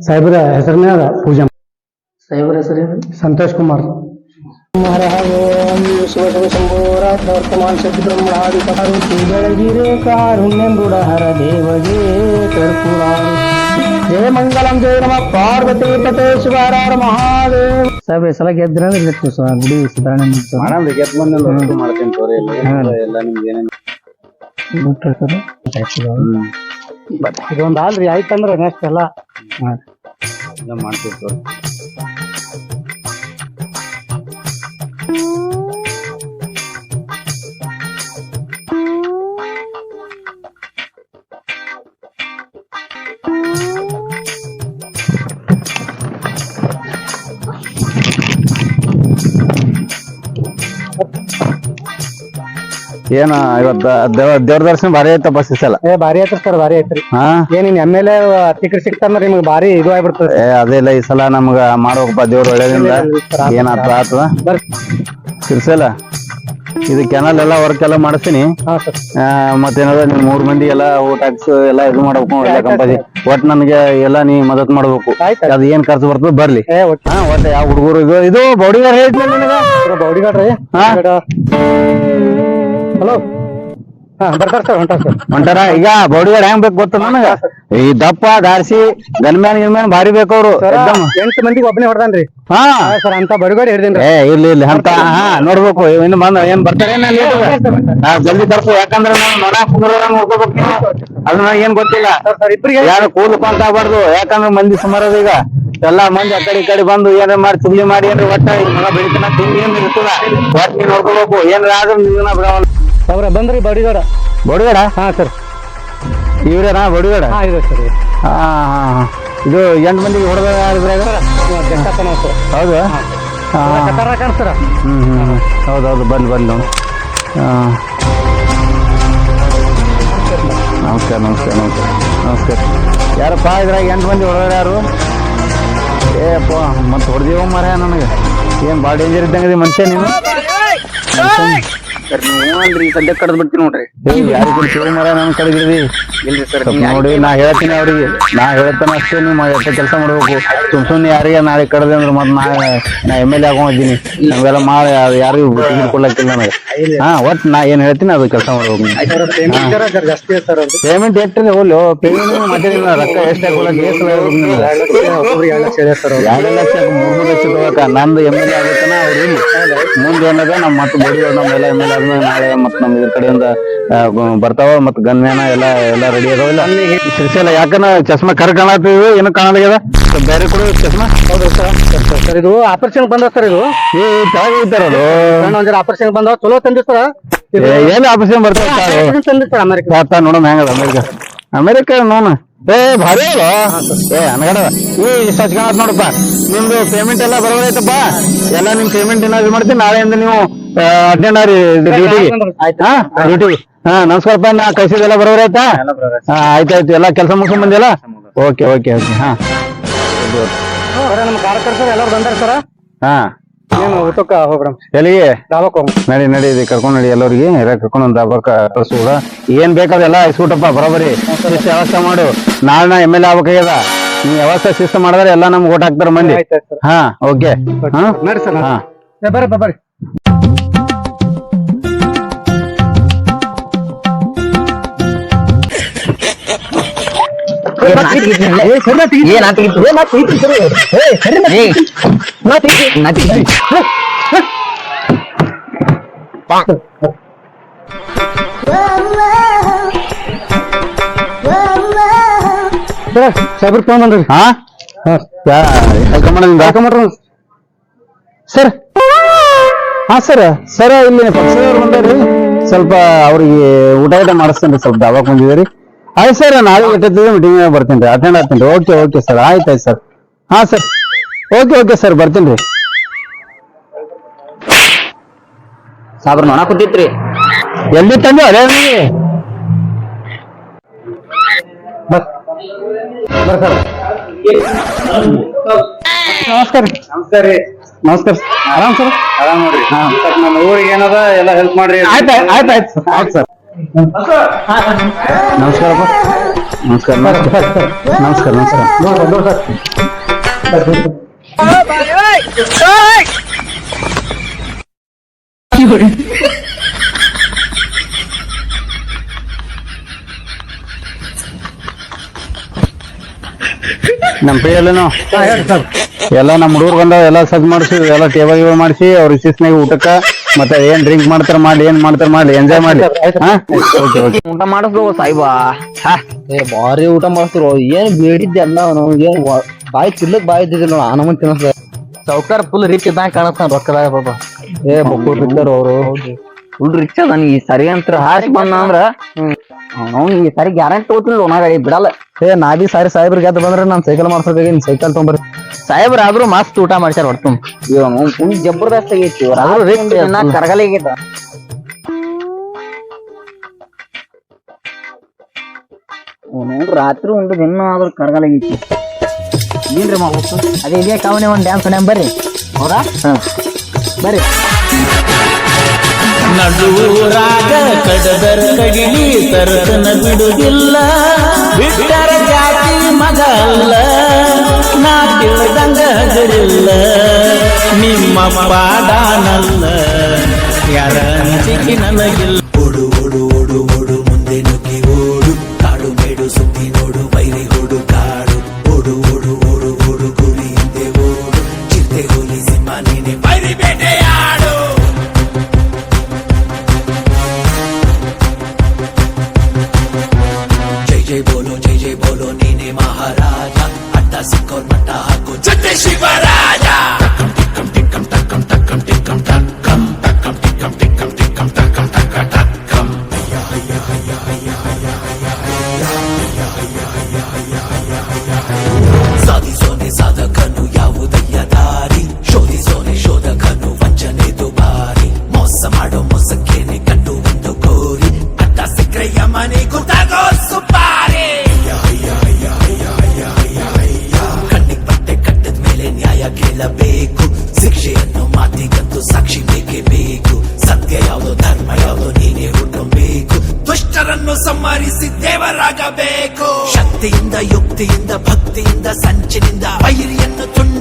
ಸಾಹೇಬ್ರ ಹೆಸರನ್ನೇ ಅದ ಪೂಜೆ. ಸಾಹೇಬ್ರ ಹೆಸರೇನು? ಸಂತೋಷ್ ಕುಮಾರ್. ಶಿವ ಶಿವ ಶಂಭೋರಾಜ ವರ್ತಮಾನ ಶಬ್ದ ಬ್ರಹ್ಮಾದಿ ಪಾರ್ವತಿ ಬೆಳಗಿರೆ ಕಾರುಣ್ಯಂಬುಡ ಹರ ದೇವಗೆ ಕರ್ಪೂರ. ಜಯ ಮಂಗಲಂ ಜಯ ನಮ ಪಾರ್ವತಿ ಪತೆ ಶಿವರಾರ ಮಹಾದೇವ. ಸಾಹೇಬ್ರ ಸಲ ಗೆದ್ರ ಗುಡಿ ಸುಧಾರಣೆ ಗೆದ್ದ ಬಂದ ಮಾಡ್ತೀನಿ ತೋರಿ ಎಲ್ಲ ನಿಮ್ಗೆ ಏನೇನು ಇದೊಂದು ಅಲ್ರಿ ಆಯ್ತಂದ್ರ ನೆಕ್ಸ್ಟ್ ಎಲ್ಲ ಮಾಡ್ತೀವಿ ತೋರಿ. ಏನ ಇವತ್ತ ದೇವ್ರ ದರ್ಶನ ಭಾರಿ ಐತಪ್ಪ ಸಲ. ಭಾರಿ ಐತ್ರಿ ಸರ್, ಭಾರಿ ಐತ್ರಿ. ಹಾ ಏನ್ ಎಮ್ಮೆಲ್ಯೆ ಟಿಕೆಟ್ ಸಿಕ್ತಂದ್ರ ನಿಮ್ಗೆ ಭಾರಿ ಇದು ಆಗ್ಬಿಡ್ತದೆ. ಅದೇಲ್ಲ ಈ ಸಲ ನಮ್ಗ ಮಾಡ್ಬೇಕಪ್ಪ ದೇವ್ರ ಒಳ್ಳೇದಿಂದ. ಏನಾಗ್ತದ ಆತದ ತಿರ್ಸಲ್ಲ. ಇದು ಕೆನಲ್ ಎಲ್ಲಾ ವರ್ಕ್ ಎಲ್ಲ ಮಾಡಿಸ್ತೀನಿ. ಮತ್ತೇನದ ನಿಮ್ 3 ಮಂದಿ ಎಲ್ಲಾ ಊಟ ಹಾಕ್ಸ್ ಎಲ್ಲಾ ಇದು ಮಾಡ್ಬೇಕು. ಒಳ್ಳೆ ಕಂಪನಿ ಒಟ್ ನನ್ಗೆ ಎಲ್ಲಾ ನೀ ಮದತ್ ಮಾಡ್ಬೇಕು. ಅದ್ ಏನ್ ಖರ್ಚು ಬರ್ತದ ಬರ್ಲಿ. ಒಟ್ಟ ಯಾವ ಹುಡುಗರು ಇದು ಬೌಡಿಗಾರ ಹೇಳ್ತೀನಿ ನಿನಗ. ಬೌಡಿಗಾಡ್ರಿ ಹಲೋ ಬರ್ತಾರ ಸರ್, ಹೊಂಟಾರ ಸರ್. ಹೊಂಟಾರ. ಈಗ ಬೌಡಿಗಾರ ಹೆಂಗ್ ಬೇಕು ಗೊತ್ತ ನನಗ? ಈ ದಪ್ಪ ದಾರ್ಸಿ ಗನ್ಮ್ಯಾನ್ ಗಿನ್ಮ್ಯಾನ್ ಭಾರಿ ಬೇಕು ಅವ್ರು. 8 ಮಂದಿಗೆ ಒಬ್ಬನೇ ಹೊಡ್ದಾನ್ರಿ. ಹಾ ಸರ್ ಅಂತ ಬಡಿಗಾಡಿ ಹಿಡ್ದೇನ್ರಿ. ಇಲ್ಲಿ ಅಂತ ನೋಡ್ಬೇಕು. ಇನ್ನು ಬಂದ ಏನ್ ಬರ್ತಾರೆ ಜಲ್ದಿ ತರ್ಸು. ಯಾಕಂದ್ರೆ ನಾವು ನೋಡ್ಕೋಬೇಕು. ಅದನ್ನ ಏನ್ ಗೊತ್ತಿಲ್ಲ ಯಾರು ಕೂದಲು ಅಂತ ಆಗ್ಬಾರ್ದು. ಯಾಕಂದ್ರೆ ಮಂದಿ ಸುಮಾರದ ಈಗ ಎಲ್ಲಾ ಮಂದಿ ಆ ಕಡೆ ಈ ಕಡೆ ಬಂದು ಏನಾರ ಮಾಡಿ ಚುಗ್ಲಿ ಮಾಡಿ ಏನ್ರಿ ಒಟ್ಟ ಮಗ ಬೆಳಿತನ ತಿಂಡಿ ಏನ್ ಇರ್ತದ ಒಟ್ ನೀವ್ ನೋಡ್ಕೋಬೇಕು. ಏನ್ರ ಆದ್ರೂ ನಿನ್ನ ಬಿಡವಲ್ಲ. ಅವ್ರ ಬಂದ್ರಿ ಬಡಿಗಾಡ. ಬಡಿಗಾಡ? ಹಾ ಸರ್. ಇವ್ರೇನಾ ಬಡಿಗಾಡ? ಹಾ ಇದೆ ಸರ್. ಹಾ ಇದು 8 ಮಂದಿಗೆ ಹೊಡೆದ ಯಾರಿದ್ರಾಗ? ಹೌದು ಕಾಣಿಸ್ತಾರ. ಹೌದೌದು ಬಂದ್ ನೋಡಿ. ನಮಸ್ಕಾರ ನಮಸ್ಕಾರ ನಮಸ್ಕಾರ ನಮಸ್ಕಾರ. ಯಾರಪ್ಪ ಇದ್ರಾಗ 8 ಮಂದಿ ಹೊಡೆದ ಯಾರು? ಏಪ್ಪ ಮತ್ತೆ ಹೊಡೆದಿವ ಮರ ನನಗೆ. ಏನ್ ಭಾಳ ಡೇಂಜರ್ ಇದ್ದಂಗದಿ ಮನುಷ್ಯ ನೀನು. ನೀವಲ್ರಿ ಸದ್ಯ ಕಡ್ದ್ ಬಿಡ್ತೀನಿ ನೋಡ್ರಿ. ಯಾರಿಗೂ ಶಿವ ಮರ ನನ್ ಕಡೆಗಿದ್ವಿ. ಇಲ್ರಿ ಸರ್ ನೋಡಿ ನಾ ಹೇಳ್ತೀನಿ ಅವ್ರಿಗೆ. ನಾ ಹೇಳ್ತಾನೆ ಅಷ್ಟೇ ನೀವು ಎಷ್ಟು ಕೆಲಸ ಮಾಡ್ಬೇಕು. ಸುಮ್ನೆ ಯಾರಿಗೆ ನಾಳೆ ಕಡ್ದೆ ಅಂದ್ರೆ ಮತ್ತೆ ನಾ MLA ಆಗೋದಿನಿ. ನಾವೆಲ್ಲ ಮಾಡಿ ಯಾರಿಗೂ ಕೊಡ್ಲಕ್ಕಿಲ್ಲ ನನಗೆ. ಒಟ್ ನಾ ಏನ್ ಹೇಳ್ತೀನಿ ಅದು ಕೆಲಸ ಮಾಡ್ಬೇಕು. ಪೇಮೆಂಟ್ ಎಷ್ಟ್ರಿ ಹೋಗ್ಲು? ಪೇಮೆಂಟ್ ಮಾತಾಡಿಲ್ಲ. ರೊಕ್ಕ ಎಷ್ಟಾಗಿ ಕೊಡಕ್ಕೆ 2 ಲಕ್ಷ 3 ಲಕ್ಷ ತಗೋಕ. ನಂದು MLA ಆಗುತ್ತಾನ ಅವ್ರು ಇಲ್ಲಿ ಮುಂದೆ ಏನದ ನಮ್ಮ ಮತ್ತೆ ಬಡಿ ನಮ್ಮೆಲ್ಲ MLA ಆದ್ಮೇಲೆ ನಾಳೆ ಮತ್ತೆ ನಮ್ ಇದ್ರ ಕಡೆಯಿಂದ ಬರ್ತಾವ. ಮತ್ ಗನ್ಮ್ಯಾನ ಎಲ್ಲ ರೆಡಿ ಅದಾವಿಲ್ಲ. ಶ್ರೀಶೈಲ ಯಾಕನ ಚಸ್ಮಾ ಕರ್ ಕಾಣತ್ತೀವಿ, ಏನು ಕಾಣಲಾಗ್ಯದ ಬೇರೆ ಕೂಡ ಚಸ್ಮಾ. ಹೌದು ಸರ್, ಇದು ಆಪರೇಷನ್ ಬಂದ ಸರ್. ಇದು ಕೆಳಗೆ ಇರ್ತಾರದು ಒಂದ್ ಆಪರೇಷನ್ ಬಂದ ಚಲೋ ತಂದಿರ್ತಾರ. ಏನ್ ಆಪರೇಷನ್ ಬರ್ತಾವ ತಂದಿರ್ತಾರ ಅಮೆರಿಕ. ನೋಡೋಣ ಹೆಂಗದ ಅಮೆರಿಕ ನೋಣ. ಭಾರಿ ಅಲ್ಲ ಅನಗಡ. ಇಷ್ಟು ಹಚ್ಕೊಳತ್ ನೋಡಪ್ಪ. ನಿಮ್ದು ಪೇಮೆಂಟ್ ಎಲ್ಲ ಬರೋಬರ್ ಐತಪ್ಪ. ಎಲ್ಲ ನಿಮ್ ಪೇಮೆಂಟ್ ಏನಾದ್ರು ಮಾಡ್ತೀನಿ. ನಾಳೆಯಿಂದ ನೀವು ಅಟೆಂಡ್ ಆಗ್ರಿ ಡ್ಯೂಟಿಗೆ. ಡ್ಯೂಟಿಗೆ. ನಮಸ್ಕಾರಪ್ಪ. ನಾ ಕಳ್ಸಿದೆಲ್ಲ ಬರೋಬರ್ ಆಯ್ತಾ? ಆಯ್ತಾಯ್ತು. ಎಲ್ಲ ಕೆಲಸ ಮುಗಿಸ್ಕೊಂಡ್ ಬಂದಿಲ್ಲ? Okay okay okay. ನಮ್ ಕಾರ್ಯಕರ್ತರು ಎಲ್ಲರೂ ಬಂದಾರ ಸರ. ಏನು ಊಟಕ್ಕ ಹೋಗ್ಬಿಡಮ್. ಎಲ್ಲಿಗೆ? ದಾಬಾಕ್ ಹೋಗ್. ನಡಿ ಕರ್ಕೊಂಡ್ ನಡಿ. ಎಲ್ಲರಿಗೆ ಕರ್ಕೊಂಡು ಒಂದು ದಾಬಾಕ ಕಳ್ಸುದ. ಏನ್ ಬೇಕಾದೆಲ್ಲ ಇಸ್ಬಿಟ್ಟಪ್ಪ ಬರೋಬರಿ. ವ್ಯವಸ್ಥೆ ಮಾಡು. ನಾಳೆ MLA ಆಗ್ಬೇಕಾಗ್ಯದ. ನೀವ್ ವ್ಯವಸ್ಥೆ ಶಿಸ್ತು ಮಾಡಿದ್ರೆ ಎಲ್ಲ ನಮ್ಗೆ ಓಟ್ ಹಾಕ್ತಾರ ಮಂದಿ. ಓಕೆ ನಡಿ ಸರ್. ಬರ್ರಿ. ಸಾಹೇಬ್ರ ಫೋನ್ ಬಂದ್ರಿ. ಸರ್ ಸರ್ ಇಲ್ಲಿ ಪಕ್ಷದವ್ರು ಬಂದಾರ್ರಿ. ಸ್ವಲ್ಪ ಅವ್ರಿಗೆ ಊಟ ಮಾಡಿಸ್ತೇನ್ರಿ. ಸ್ವಲ್ಪ ದಾಬಾಕ್ ಬಂದಿದ್ದೀರಿ. ಆಯ್ತು ಸರ್. ನಾಳೆ ಇಟ್ಟಿದ್ದೀವಿ ಮೀಟಿಂಗ್ ಬರ್ತೀನಿ ರೀ. ಅಟೆಂಡ್ ಆಗ್ತೀನಿ ರೀ. Okay sir. ಆಯ್ತು ಸರ್. ಸರ್ ಓಕೆ ಸರ್ ಬರ್ತೀನಿ ರೀ. ಸಾಬ್ರ ನೋಣ ಕೂತಿತ್ರಿ. ಎಲ್ಲಿ ತಂದು ಅದೇ ನಮಸ್ಕಾರ. ನಮಸ್ಕಾರ ರೀ. ನಮಸ್ಕಾರ. ಆರಾಮ್ ಸರ್? ಆರಾಮ್ ನೋಡ್ರಿ. ನಮ್ಮ ಊರಿಗೆ ಏನದ ಎಲ್ಲ ಹೆಲ್ಪ್ ಮಾಡ್ರಿ. ಆಯ್ತು ಸರ್. ನಮಸ್ಕಾರಪ್ಪ. ನಮಸ್ಕಾರ ನಮಸ್ಕಾರ ನಮಸ್ಕಾರ ನಮ್ಮ ಪ್ರಿಯಲ್ಲೇನು ಎಲ್ಲ ನಮ್ಮ ಹುಡುಗರು ಬಂದಾವ ಎಲ್ಲ ಸಜ್ ಮಾಡಿಸಿ ಎಲ್ಲ ಟೇಬಲ್ ಗಿಬಲ್ ಮಾಡಿಸಿ ಅವ್ರ ರಿಸೀಸ್ನಾಗ ಊಟಕ್ಕ ಮತ್ತೆ ಏನ್ ಡ್ರಿಂಕ್ ಮಾಡ್ತಾರ ಮಾಡ್ಲಿ ಏನ್ ಮಾಡ್ತಾರ ಮಾಡ್ಲಿ ಎಂಜಾಯ್ ಮಾಡ್ಲಿ ಓಕೆ ಓಕೆ ಊಟ ಮಾಡಿಸ್ರು ಸಾಯಿಬಾ ಏ ಭಾರಿ ಊಟ ಮಾಡಿಸ್ರು ಏನ್ ಬೇಡಿದ್ದೆ ಅಲ್ಲ ಏನ್ ಬಾಯಿ ತಿನ್ಲಕ್ ಬಾಯಿ ಇದ್ದಿದ್ದಿಲ್ಲ ನಾನು ತಿನ್ನಿಸ್ದೆ ಸೌಕರ್ ಫುಲ್ ರಿಚ್ ಇದ್ದಂಗ ಕಾಣಿಸ್ತಾನ ರೊಕ್ಕದಾಗ ಬಾಬಾ ಏ ಮಕ್ಕಳು ಬಿಡ್ತಾರ ಅವರು ಫುಲ್ ರಿಚ್ ಅದ ಈ ಸರಿ ಅಂತ ಹಾಸಿ ಬಂದ ಅಂದ್ರ ಅವ್ನು ಈ ಸರಿ ಗ್ಯಾರಂಟಿ ತಗೋತೀನಿ ಲೋನ ಗಾಡಿ ಬಿಡಲ್ಲ ಏ ನಾ ಬಿ ಸಾರಿ ಸಾಹೇಬ್ರಿಗೆ ಗೆದ್ದು ಬಂದ್ರೆ ನಾನು ಸೈಕಲ್ ಮಾಡ್ಸೋಕೆ ಸೈಕಲ್ ತೊಗೊಂಬರ್ರಿ ಸಾಹೇಬ್ರ ಆದ್ರೂ ಮಸ್ತ್ ಊಟ ಮಾಡ್ಸ್ಯಾರ ಹೊಡ್ತು ಫುಲ್ ಜಬರ್ದಸ್ತ್ ಆಗೈತಿ ಕರಗಲ ಆಗೈತ ನೋಡ್ರಿ ರಾತ್ರಿ ಉಂಡು ದಿನ ಆದ್ರೂ ಕರಗಲ ಆಗೈತಿ ಏನ್ರಿ ಮಾಡ್ಬೇಕು ಅದೇ ಇದೇ ಕಾವನೆ ಒಂದ್ ಡ್ಯಾನ್ಸ್ ಡ್ಯಾಮ್ ಬರ್ರಿ ಹೌದಾ ಬರ್ರಿ ನಡುರಾಗ ಕಡದರ ಕಡಿಲಿ ತರತನ ಬಿಡುವುದಿಲ್ಲ ಬಿಟ್ಟರ ಜಾತಿ ಮಗ ಅಲ್ಲ ನಾ ತಿಳಿದಂಗ ಹಗರಿಲ್ಲ ನಿಮ್ಮ ಪಾಡಾನಲ್ಲ ಯಾರ ಅಂಜಿಕೆ ನನಗಿಲ್ಲ ಓಡು ಓಡು ಓಡು ಓಡು ಮುಂದೆ ನುಗ್ಗಿ ಓಡು ಕಾಡು ಮೇಡು ಸುತ್ತಿ ನೋಡು ಬೈರಿ ಓಡು ಕಾಡು ಓಡು ಓಡು ಓಡು ಓಡು ಗುರಿ ಹಿಂದೆ ಓಡು ಚಿರತೆ ಹುಲಿ ಸಿಂಹ ನೀನೆ ಬೈರಿ ಬೇಟೆಯಾಡು ಜೈ ಬೋಲೋ ನೀನೆ ಮಹಾರಾಜ ಅಡ್ಡ ಸಿಕ್ಕೋರ್ ಮಟ್ಟ ಹಾಕು ಜೊತೆ ಶಿವರಾಜ ಟಕ್ಕಂ ಟಿಕ್ಕಂ ಟಕ್ಕಂ ಟಕ್ಕಂ ಟಿಕ್ಕಂ ಟಕ್ಕಂ ಟಕ್ಕಂ ಟಿಕ್ಕಂ ಟಿಕ್ಕಂ ಟಿಕ್ಕಂ ಟಕ್ಕಂ ಟಕ್ಕ ಟಕ್ಕಂ ಹಯ್ಯ ಹಯ್ಯ ಹಯ್ಯ ಹಯ್ಯ ಹಯ್ಯ ಹಯ್ಯ ಸಾಧಿಸೋನೆ ಸಾಧಕನು ಯಾವುದಯ್ಯ ದಾರಿ ಶೋಧಿಸೋನೆ ಶೋಧಕನು ವಂಚನೆ ದುಬಾರಿ ಮೋಸ ಮಾಡೋ ಮೋಸಕ್ಕೇನೆ ಕಂಡು ಒಂದು ಕೋರಿ ಅಡ್ಡ ಸಿಕ್ರೆಯ ಮನೆ ಗುತ್ತಾಗೋ ಸುಪಾರಿ ಕಣ್ಣಿಗೆ ಬಟ್ಟೆ ಕಟ್ಟದ ಮೇಲೆ ನ್ಯಾಯ ಕೇಳಬೇಕು ಶಿಕ್ಷೆಯನ್ನು ಮಾತಿಗಂತೂ ಸಾಕ್ಷಿ ಬೇಕೇ ಬೇಕು ಸತ್ಯ ಯಾವುದು ಧರ್ಮ ಯಾವುದು ನೀನೇ ಹುಟ್ಟಬೇಕು ದುಷ್ಟರನ್ನು ಸಂಹರಿಸಿ ದೇವರಾಗಬೇಕು ಶಕ್ತಿಯಿಂದ ಯುಕ್ತಿಯಿಂದ ಭಕ್ತಿಯಿಂದ ಸಂಚಿನಿಂದ ವೈರಿಯನ್ನು ತುಂಡು